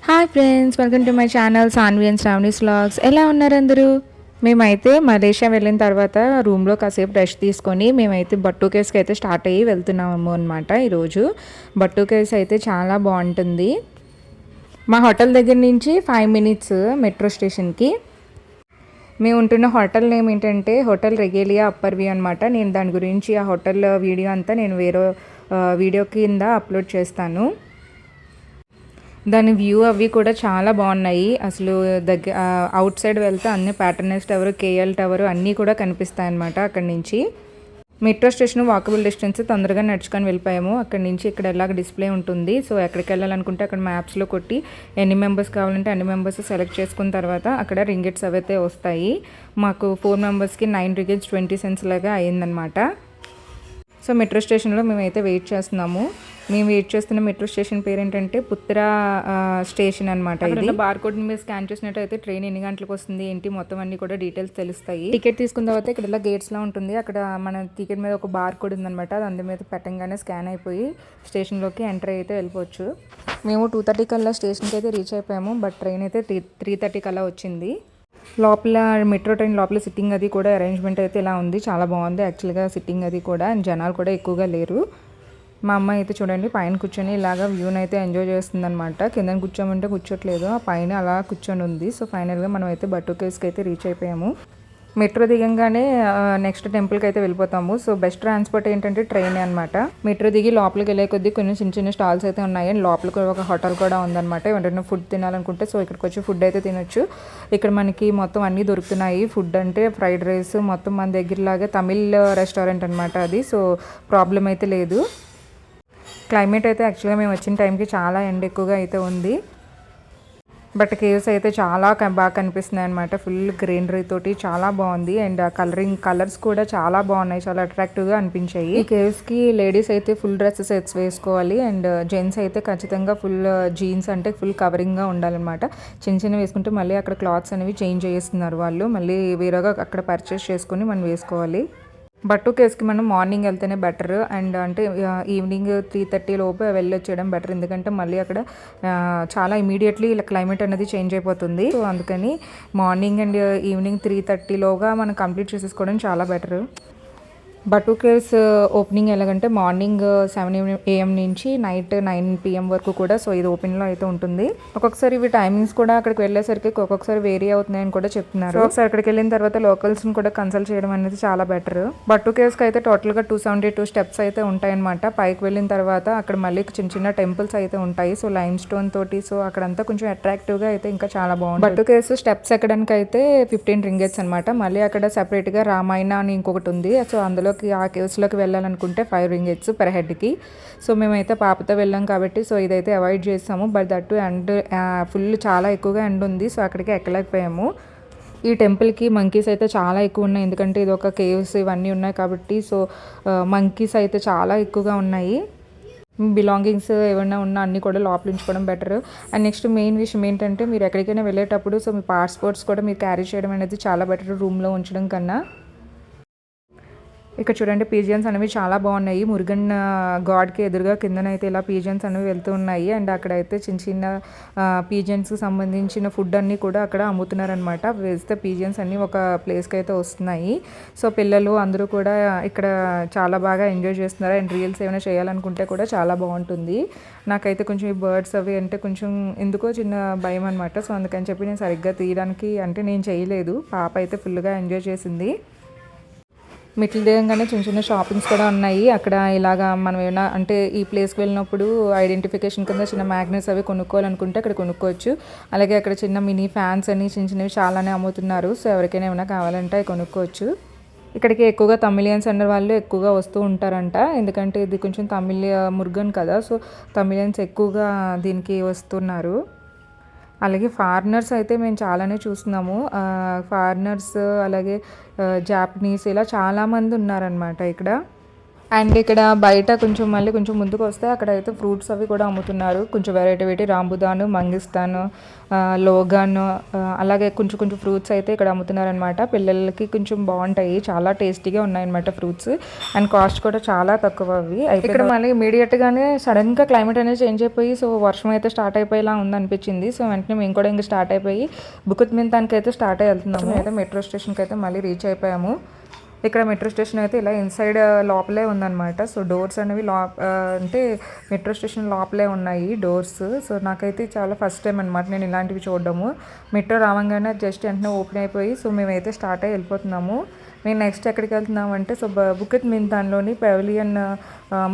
Hi friends, welcome to my channel Sanvi and Shravani's vlogs. ఎలా ఉన్నారు అందరూ? మేమైతే మలేషియా వెళ్ళిన తర్వాత రూమ్లో కాసేపు రెస్ట్ తీసుకొని మేమైతే బట్టు కేవ్స్కి అయితే స్టార్ట్ అయ్యి వెళ్తున్నాము అనమాట. ఈరోజు బట్టు కేవ్స్ అయితే చాలా బాగుంటుంది. మా హోటల్ దగ్గర నుంచి 5 minutes మెట్రో స్టేషన్కి. మేము ఉంటున్న హోటల్ నేమ్ ఏంటంటే హోటల్ రెగేలియా అప్పర్ వ్యూ అనమాట. నేను దాని గురించి ఆ హోటల్ వీడియో అంతా నేను వేరే వీడియో కింద అప్లోడ్ చేస్తాను. దాని వ్యూ అవి కూడా చాలా బాగున్నాయి. అసలు అవుట్ సైడ్ వెళ్తే అన్ని ప్యాటర్నైజ్ టవర్, కేఎల్ టవర్ అన్నీ కూడా కనిపిస్తాయి అన్నమాట. అక్కడి నుంచి మెట్రో స్టేషన్ వాకబుల్ డిస్టెన్స్, తొందరగా నడుచుకొని వెళ్ళిపోయాము. అక్కడి నుంచి ఇక్కడ ఎలాగ డిస్ప్లే ఉంటుంది. సో ఎక్కడికి వెళ్ళాలనుకుంటే అక్కడ మ్యాప్స్లో కొట్టి ఎన్ని మెంబర్స్ కావాలంటే అన్ని మెంబర్స్ సెలెక్ట్ చేసుకున్న తర్వాత అక్కడ రింగిట్స్ అవైతే వస్తాయి. మాకు 4 members 9 ringgits 20 cents లాగా అయ్యిందనమాట. సో మెట్రో స్టేషన్లో మేమైతే వెయిట్ చేస్తున్నాము. మేము వెయిట్ చేస్తున్న మెట్రో స్టేషన్ పేరు ఏంటంటే పుత్రా స్టేషన్ అనమాట. ఇది బార్కోడ్ మీరు స్కాన్ చేసినట్టయితే ట్రైన్ ఎన్ని గంటలకు వస్తుంది ఏంటి మొత్తం అన్ని కూడా డీటెయిల్స్ తెలుస్తాయి. టికెట్ తీసుకున్న తర్వాత ఇక్కడ ఇలా గేట్స్లో ఉంటుంది. అక్కడ మన టికెట్ మీద ఒక బార్కోడ్ ఉందనమాట. అది అందు మీద పెట్టంగానే స్కాన్ అయిపోయి స్టేషన్లోకి ఎంటర్ అయితే వెళ్ళిపోవచ్చు. మేము 2:30 కల్లా స్టేషన్కి అయితే రీచ్ అయిపోయాము. బట్ ట్రైన్ అయితే 3:30 కల్లా వచ్చింది. లోపల మెట్రో ట్రైన్ లోపల సిట్టింగ్ అది కూడా అరేంజ్మెంట్ అయితే ఇలా ఉంది. చాలా బాగుంది యాక్చువల్గా సిట్టింగ్ అది కూడా. జనాలు కూడా ఎక్కువగా లేరు. మా అమ్మ అయితే చూడండి పైన కూర్చొని ఇలాగా వ్యూని అయితే ఎంజాయ్ చేస్తుంది అనమాట. కింద కూర్చోమంటే కూర్చోట్లేదు, ఆ పైన అలా కూర్చొని ఉంది. సో ఫైనల్గా మనం అయితే బట్టు కేవ్స్కి అయితే రీచ్ అయిపోయాము. మెట్రో దిగంగానే నెక్స్ట్ టెంపుల్కి అయితే వెళ్ళిపోతాము. సో బెస్ట్ ట్రాన్స్పోర్ట్ ఏంటంటే ట్రైన్ అనమాట. మెట్రో దిగి లోపలికి వెళ్ళే కొద్దీ కొన్ని చిన్న చిన్న స్టాల్స్ అయితే ఉన్నాయి. అండ్ లోపల కూడా ఒక హోటల్ కూడా ఉందన్నమాట. ఎవరైనా ఫుడ్ తినాలనుకుంటే సో ఇక్కడికి వచ్చి ఫుడ్ అయితే తినొచ్చు. ఇక్కడ మనకి మొత్తం అన్నీ దొరుకుతున్నాయి. ఫుడ్ అంటే ఫ్రైడ్ రైస్ మొత్తం మన దగ్గరలాగా తమిళ్ రెస్టారెంట్ అనమాట అది. సో ప్రాబ్లం అయితే లేదు. క్లైమేట్ అయితే యాక్చువల్గా మేము వచ్చిన టైంకి చాలా ఎండ ఎక్కువగా అయితే ఉంది. బట్ కేవ్స్ అయితే చాలా బాగా కనిపిస్తున్నాయి అనమాట. ఫుల్ గ్రీనరీ తోటి చాలా బాగుంది. అండ్ కలర్స్ కూడా చాలా బాగున్నాయి, చాలా అట్రాక్టివ్గా అనిపించాయి. ఈ కేవ్స్కి లేడీస్ అయితే ఫుల్ డ్రెస్సెస్ వేసుకోవాలి. అండ్ జెంట్స్ అయితే ఖచ్చితంగా ఫుల్ జీన్స్ అంటే ఫుల్ కవరింగ్గా ఉండాలన్నమాట. చిన్న చిన్న వేసుకుంటే మళ్ళీ అక్కడ క్లాత్స్ అనేవి చేంజ్ చేస్తున్నారు వాళ్ళు. మళ్ళీ వేరేగా అక్కడ పర్చేస్ చేసుకుని మనం వేసుకోవాలి. బట్టు కేవ్స్కి మనం మార్నింగ్ వెళ్తేనే బెటర్. అండ్ అంటే ఈవినింగ్ 3:30 లోపు వెళ్ళొచ్చేయడం బెటర్. ఎందుకంటే మళ్ళీ అక్కడ చాలా ఇమీడియట్లీ ఇలా క్లైమేట్ అనేది చేంజ్ అయిపోతుంది. సో అందుకని మార్నింగ్ అండ్ ఈవినింగ్ 3:30 లోగా మనం కంప్లీట్ చేసేసుకోవడం చాలా బెటర్. బట్టు కేవ్స్ ఓపెనింగ్ ఎలాగంటే మార్నింగ్ 7 AM నుంచి నైట్ 9 PM వరకు కూడా. సో ఇది ఓపెన్లో అయితే ఉంటుంది. ఒక్కొక్కసారి ఇవి టైమింగ్స్ కూడా అక్కడికి వెళ్ళేసరికి ఒక్కొక్కసారి వేరీ అవుతున్నాయని కూడా చెప్తున్నారు. సో ఒకసారి అక్కడికి వెళ్ళిన తర్వాత లోకల్స్ని కూడా కన్సల్ట్ చేయడం అనేది చాలా బెటర్. బట్టు కేవ్స్కి అయితే టోటల్గా 272 steps అయితే ఉంటాయన్నమాట. పైకి వెళ్ళిన తర్వాత అక్కడ మళ్ళీ చిన్న చిన్న టెంపుల్స్ అయితే ఉంటాయి. సో లైమ్ స్టోన్ తోటి. సో అక్కడంతా కొంచెం అట్రాక్టివ్గా అయితే ఇంకా చాలా బాగుంది. బట్టు కేవ్స్ స్టెప్స్ ఎక్కడానికి అయితే 15 ringgits అనమాట. మళ్ళీ అక్కడ సెపరేట్గా రామాయణ అని ఇంకొకటి ఉంది. సో అందులో ఆ కేవ్స్లోకి వెళ్ళాలనుకుంటే 5 ringgits పర్ హెడ్కి. సో మేమైతే పాపతో వెళ్ళాం కాబట్టి సో ఇదైతే అవాయిడ్ చేస్తాము. బట్ దట్టు ఎండ్ ఫుల్ చాలా ఎక్కువగా ఎండ్ ఉంది. సో అక్కడికి ఎక్కలేకపోయాము. ఈ టెంపుల్కి మంకీస్ అయితే చాలా ఎక్కువ ఉన్నాయి. ఎందుకంటే ఇది ఒక కేవ్స్ ఇవన్నీ ఉన్నాయి కాబట్టి. సో మంకీస్ అయితే చాలా ఎక్కువగా ఉన్నాయి. బిలాంగింగ్స్ ఏమైనా ఉన్నా అన్నీ కూడా లోపల ఉంచుకోవడం బెటర్. అండ్ నెక్స్ట్ మెయిన్ విషయం ఏంటంటే మీరు ఎక్కడికైనా వెళ్ళేటప్పుడు సో మీ పాస్పోర్ట్స్ కూడా మీరు క్యారీ చేయడం అనేది చాలా బెటర్ రూమ్లో ఉంచడం కన్నా. ఇక్కడ చూడండి పీజియన్స్ అనేవి చాలా బాగున్నాయి. మురుగన్ గాడ్కి ఎదురుగా కిందనైతే ఇలా పీజియన్స్ అనేవి వెళ్తూ ఉన్నాయి. అండ్ అక్కడైతే చిన్న చిన్న పీజియన్స్కి సంబంధించిన ఫుడ్ అన్నీ కూడా అక్కడ అమ్ముతున్నారనమాట. వేస్తే పీజియన్స్ అన్నీ ఒక ప్లేస్కి అయితే వస్తున్నాయి. సో పిల్లలు అందరూ కూడా ఇక్కడ చాలా బాగా ఎంజాయ్ చేస్తున్నారు. అండ్ రీల్స్ ఏమైనా చేయాలనుకుంటే కూడా చాలా బాగుంటుంది. నాకైతే కొంచెం ఈ బర్డ్స్ అవి అంటే కొంచెం ఎందుకో చిన్న భయం అనమాట. సో అందుకని చెప్పి నేను సరిగ్గా తీయడానికి అంటే నేను చేయలేదు. పాప అయితే ఫుల్గా ఎంజాయ్ చేసింది. మెట్లు దిగంగానే చిన్న చిన్న షాపింగ్స్ కూడా ఉన్నాయి. అక్కడ ఇలాగా మనం ఏమైనా అంటే ఈ ప్లేస్కి వెళ్ళినప్పుడు ఐడెంటిఫికేషన్ కింద చిన్న మ్యాగ్నెట్స్ అవి కొనుక్కోవాలనుకుంటే అక్కడ కొనుక్కోవచ్చు. అలాగే అక్కడ చిన్న మినీ ఫ్యాన్స్ అని చిన్న చిన్నవి చాలానే అమ్ముతున్నారు. సో ఎవరికైనా ఏమైనా కావాలంటే అవి కొనుక్కోవచ్చు. ఇక్కడికి ఎక్కువగా తమిళియన్స్ అనే వాళ్ళు ఎక్కువగా వస్తూ ఉంటారంట. ఎందుకంటే ఇది కొంచెం మురుగన్ కదా. సో తమిళియన్స్ ఎక్కువగా దీనికి వస్తున్నారు. అలాగే ఫారినర్స్ అయితే మేము చాలానే చూస్తున్నాము. ఫారినర్స్ అలాగే జాపనీస్ ఇలా చాలామంది ఉన్నారనమాట ఇక్కడ. అండ్ ఇక్కడ బయట మళ్ళీ కొంచెం ముందుకు వస్తే అక్కడైతే ఫ్రూట్స్ అవి కూడా అమ్ముతున్నారు. కొంచెం వెరైటీ రాంబుదాను, మంగిస్తాను, లోగాను, అలాగే కొంచెం ఫ్రూట్స్ అయితే ఇక్కడ అమ్ముతున్నారనమాట. పిల్లలకి కొంచెం బాగుంటాయి, చాలా టేస్టీగా ఉన్నాయన్నమాట ఫ్రూట్స్. అండ్ కాస్ట్ కూడా చాలా తక్కువ అవి. ఇక్కడ మళ్ళీ ఇమీడియట్గానే సడన్గా క్లైమేట్ అనేది చేంజ్ అయిపోయి సో వర్షం అయితే స్టార్ట్ అయిపోయేలా ఉందనిపించింది. సో వెంటనే మేము కూడా ఇంకా స్టార్ట్ అయిపోయి బుకుత్ మింతానికి అయితే స్టార్ట్ అయ్యి వెళ్తున్నాము. అయితే మెట్రో స్టేషన్కి అయితే మళ్ళీ రీచ్ అయిపోయాము. ఇక్కడ మెట్రో స్టేషన్ అయితే ఇలా ఇన్సైడ్ లోపలే ఉందన్నమాట. సో డోర్స్ అనేవి అంటే మెట్రో స్టేషన్ లోపలే ఉన్నాయి డోర్స్. సో నాకైతే చాలా ఫస్ట్ టైం అనమాట నేను ఇలాంటివి చూడడము. మెట్రో రావంగానే జస్ట్ వెంటనే ఓపెన్ అయిపోయి సో మేమైతే స్టార్ట్ అయ్యి వెళ్ళిపోతున్నాము. మేము నెక్స్ట్ ఎక్కడికి వెళ్తున్నాం అంటే సో బుకిత్ మింతాన్లోని పెవిలియన్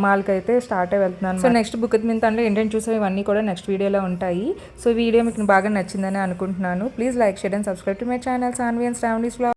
మాల్కి అయితే స్టార్ట్ అయ్యి వెళ్తున్నాను. సో నెక్స్ట్ బుకిత్ మింతాన్లో ఏంటంటే చూసే ఇవన్నీ కూడా నెక్స్ట్ వీడియోలో ఉంటాయి. సో వీడియో మీకు బాగా నచ్చిందని అనుకుంటున్నాను. Please like, share and subscribe to my channel Sanvi and Shravani's vlogs.